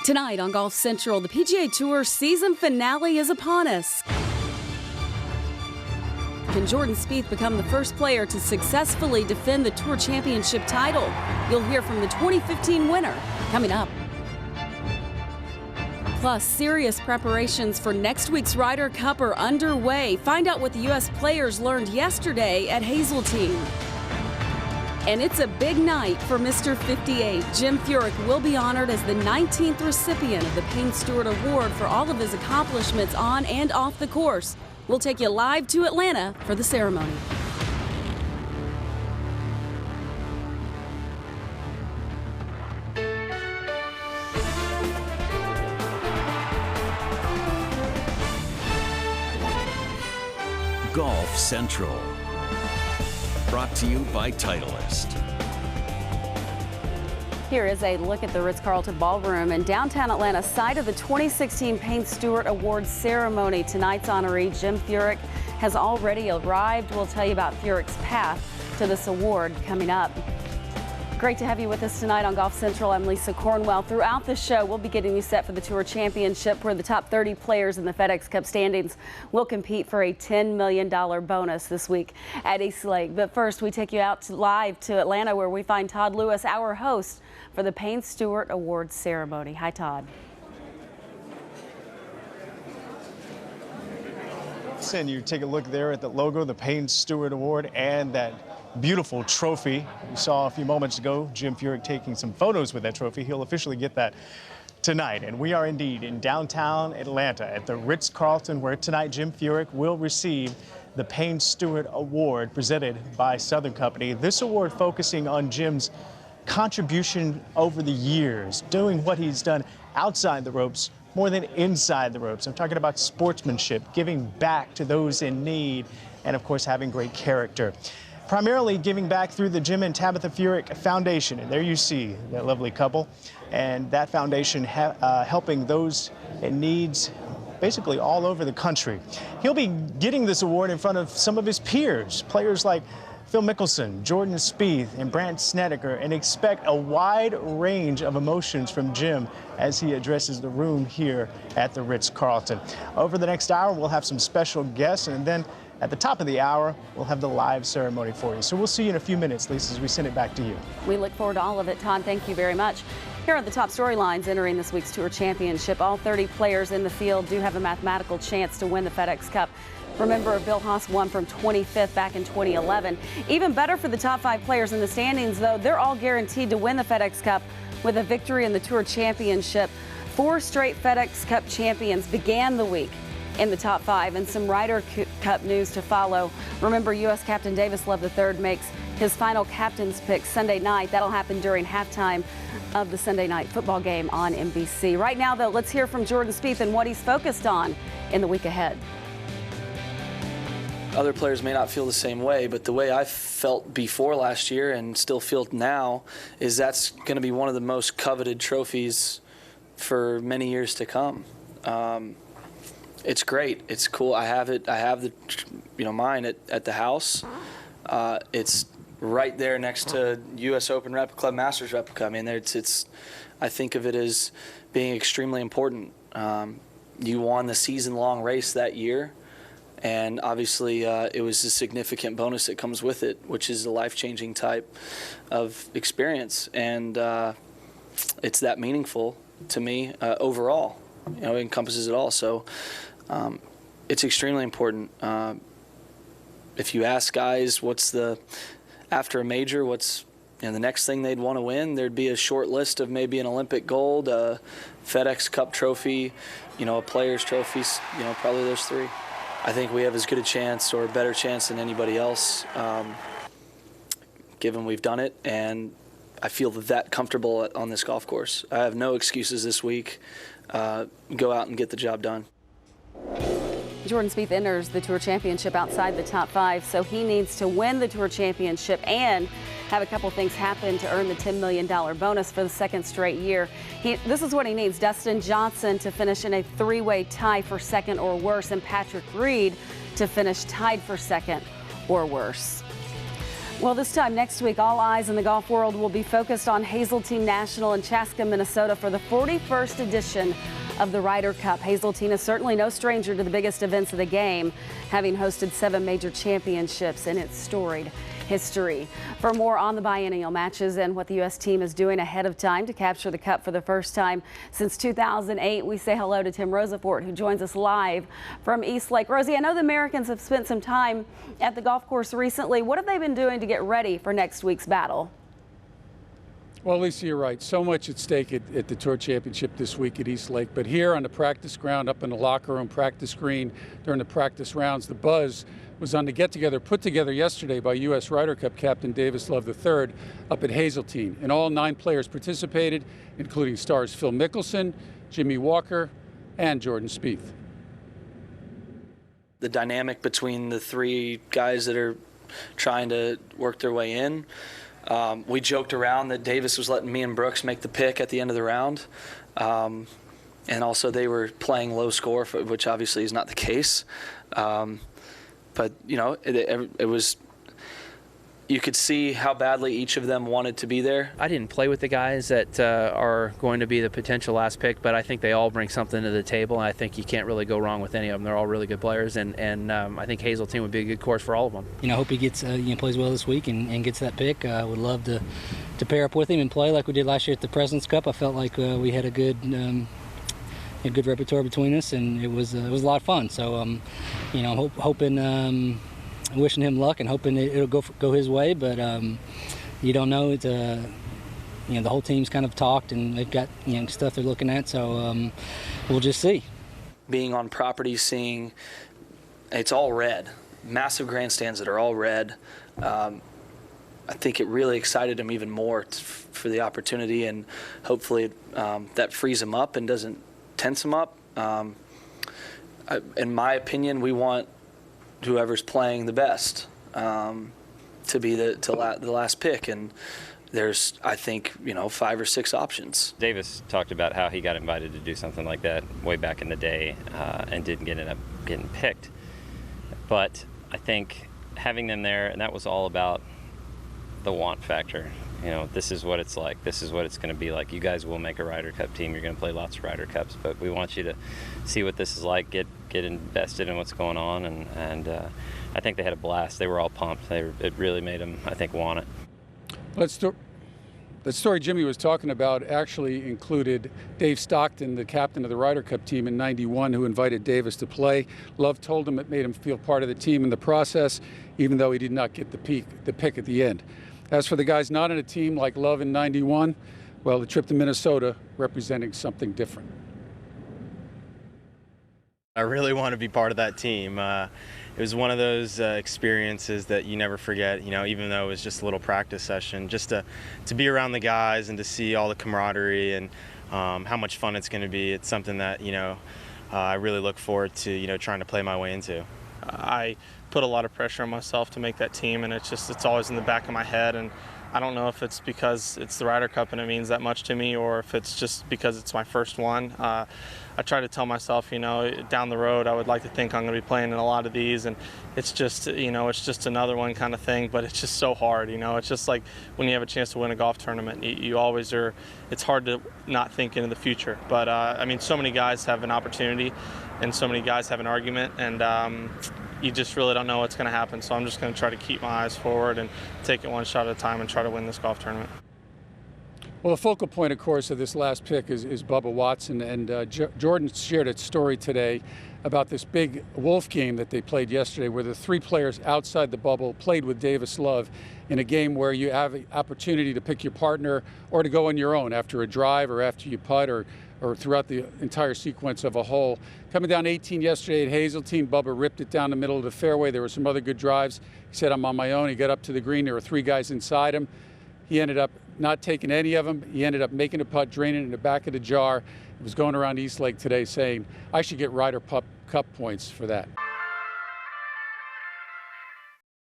Tonight on Golf Central, the PGA Tour season finale is upon us. Can Jordan Spieth become the first player to successfully defend the Tour Championship title? You'll hear from the 2015 winner coming up. Plus, serious preparations for next week's Ryder Cup are underway. Find out what the U.S. players learned yesterday at Hazeltine. And it's a big night for Mr. 58. Jim Furyk will be honored as the 19th recipient of the Payne Stewart Award for all of his accomplishments on and off the course. We'll take you live to Atlanta for the ceremony. Golf Central. Brought to you by Titleist. Here is a look at the Ritz-Carlton Ballroom in downtown Atlanta, site of the 2016 Payne Stewart Awards ceremony. Tonight's honoree, Jim Furyk, has already arrived. We'll tell you about Furyk's path to this award coming up. Great to have you with us tonight on Golf Central. I'm Lisa Cornwell. Throughout the show, we'll be getting you set for the Tour Championship, where the top 30 players in the FedEx Cup standings will compete for a $10 million bonus this week at East Lake. But first, we take you out live to Atlanta, where we find Todd Lewis, our host for the Payne Stewart Awards ceremony. Hi, Todd. And you take a look there at the logo, the Payne Stewart Award, and that beautiful trophy. We saw a few moments ago Jim Furyk taking some photos with that trophy. He'll officially get that tonight. And we are indeed in downtown Atlanta at the Ritz-Carlton, where tonight Jim Furyk will receive the Payne Stewart Award presented by Southern Company. This award focusing on Jim's contribution over the years, doing what he's done outside the ropes more than inside the ropes. I'm talking about sportsmanship, giving back to those in need, and of course having great character. Primarily giving back through the Jim and Tabitha Furyk Foundation. And there you see that lovely couple. And that foundation helping those in needs basically all over the country. He'll be getting this award in front of some of his peers, players like Phil Mickelson, Jordan Spieth, and Brandt Snedeker, and expect a wide range of emotions from Jim as he addresses the room here at the Ritz-Carlton. Over the next hour, we'll have some special guests, and then at the top of the hour, we'll have the live ceremony for you. So we'll see you in a few minutes, Lisa, as we send it back to you. We look forward to all of it, Todd. Thank you very much. Here are the top storylines entering this week's Tour Championship. All 30 players in the field do have a mathematical chance to win the FedEx Cup. Remember, Bill Haas won from 25th back in 2011. Even better for the top 5 players in the standings, though, they're all guaranteed to win the FedEx Cup with a victory in the Tour Championship. 4 straight FedEx Cup champions began the week in the top 5, and some Ryder Cup news to follow. Remember, U.S. Captain Davis Love III makes his final captain's pick Sunday night. That'll happen during halftime of the Sunday night football game on NBC. Right now, though, let's hear from Jordan Spieth and what he's focused on in the week ahead. Other players may not feel the same way, but the way I felt before last year and still feel now is that's going to be one of the most coveted trophies for many years to come. It's great. It's cool. I have it. I have the, mine at the house. It's right there next to U.S. Open replica, Masters replica. I mean, I think of it as being extremely important. You won the season-long race that year. And obviously, it was a significant bonus that comes with it, which is a life-changing type of experience. And it's that meaningful to me overall. It encompasses it all. So it's extremely important. If you ask guys after a major, what's the next thing they'd want to win, there'd be a short list of maybe an Olympic gold, a FedEx Cup trophy, a Players' trophies, probably those 3. I think we have as good a chance or a better chance than anybody else, given we've done it, and I feel that comfortable on this golf course. I have no excuses this week. Go out and get the job done. Jordan Spieth enters the Tour Championship outside the top 5, so he needs to win the Tour Championship and have a couple things happen to earn the $10 million bonus for the 2nd straight year. This is what he needs: Dustin Johnson to finish in a 3-way tie for 2nd or worse, and Patrick Reed to finish tied for 2nd or worse. Well, this time next week, all eyes in the golf world will be focused on Hazeltine National in Chaska, Minnesota for the 41st edition of the Ryder Cup. Hazeltine is certainly no stranger to the biggest events of the game, having hosted 7 major championships in its storied history. For more on the biennial matches and what the U.S. team is doing ahead of time to capture the cup for the first time since 2008, we say hello to Tim Rosafort, who joins us live from East Lake. Rosie, I know the Americans have spent some time at the golf course recently. What have they been doing to get ready for next week's battle? Well, Lisa, you're right. So much at stake at the Tour Championship this week at East Lake. But here on the practice ground, up in the locker room practice green during the practice rounds, the buzz was on the get-together put together yesterday by U.S. Ryder Cup captain Davis Love III up at Hazeltine. And all 9 players participated, including stars Phil Mickelson, Jimmy Walker, and Jordan Spieth. The dynamic between the 3 guys that are trying to work their way in. We joked around that Davis was letting me and Brooks make the pick at the end of the round. And also they were playing low score, which obviously is not the case. But, you know, it was, you could see how badly each of them wanted to be there. I didn't play with the guys that are going to be the potential last pick, but I think they all bring something to the table, and I think you can't really go wrong with any of them. They're all really good players, and I think Hazeltine would be a good course for all of them. You know, I hope he gets plays well this week and gets that pick. I would love to pair up with him and play like we did last year at the President's Cup. I felt like we had a good repertoire between us, and it was a lot of fun. So, you know, hoping, wishing him luck and hoping it'll go his way. But you don't know. It's you know, the whole team's kind of talked, and they've got stuff they're looking at. So we'll just see. Being on property, seeing it's all red, massive grandstands that are all red. I think it really excited him even more for the opportunity, and hopefully that frees him up and doesn't tense him up. In my opinion, we want whoever's playing the best to be the last pick, and there's, I think, 5 or 6 options. Davis talked about how he got invited to do something like that way back in the day and didn't end up getting picked. But I think having them there, and that was all about the want factor. You know, this is what it's like. This is what it's going to be like. You guys will make a Ryder Cup team. You're going to play lots of Ryder Cups, but we want you to see what this is like, get invested in what's going on, and I think they had a blast. They were all pumped. It really made them, I think, want it. The story Jimmy was talking about actually included Dave Stockton, the captain of the Ryder Cup team in '91, who invited Davis to play. Love told him it made him feel part of the team in the process, even though he did not get the pick at the end. As for the guys not in a team like Love in '91, well, the trip to Minnesota representing something different. I really want to be part of that team. It was one of those experiences that you never forget, even though it was just a little practice session, just to be around the guys and to see all the camaraderie and how much fun it's going to be. It's something that, I really look forward to, trying to play my way into. I put a lot of pressure on myself to make that team, and it's always in the back of my head, and I don't know if it's because it's the Ryder Cup and it means that much to me, or if it's just because it's my first one. I try to tell myself, down the road I would like to think I'm going to be playing in a lot of these, and it's just, it's just another one kind of thing, but it's just so hard, It's just like when you have a chance to win a golf tournament, you always are, it's hard to not think into the future. But, I mean, so many guys have an opportunity, and so many guys have an argument, and you just really don't know what's going to happen. So I'm just going to try to keep my eyes forward and take it one shot at a time and try to win this golf tournament. Well, the focal point, of course, of this last pick is Bubba Watson, and Jordan shared a story today about this big Wolf game that they played yesterday, where the 3 players outside the bubble played with Davis Love in a game where you have the opportunity to pick your partner or to go on your own after a drive or after you putt or throughout the entire sequence of a hole. Coming down 18 yesterday at Hazeltine, Bubba ripped it down the middle of the fairway. There were some other good drives. He said, I'm on my own. He got up to the green. There were 3 guys inside him. He ended up not taking any of them. He ended up making a putt, draining it in the back of the jar. He was going around East Lake today saying, I should get Ryder Cup points for that.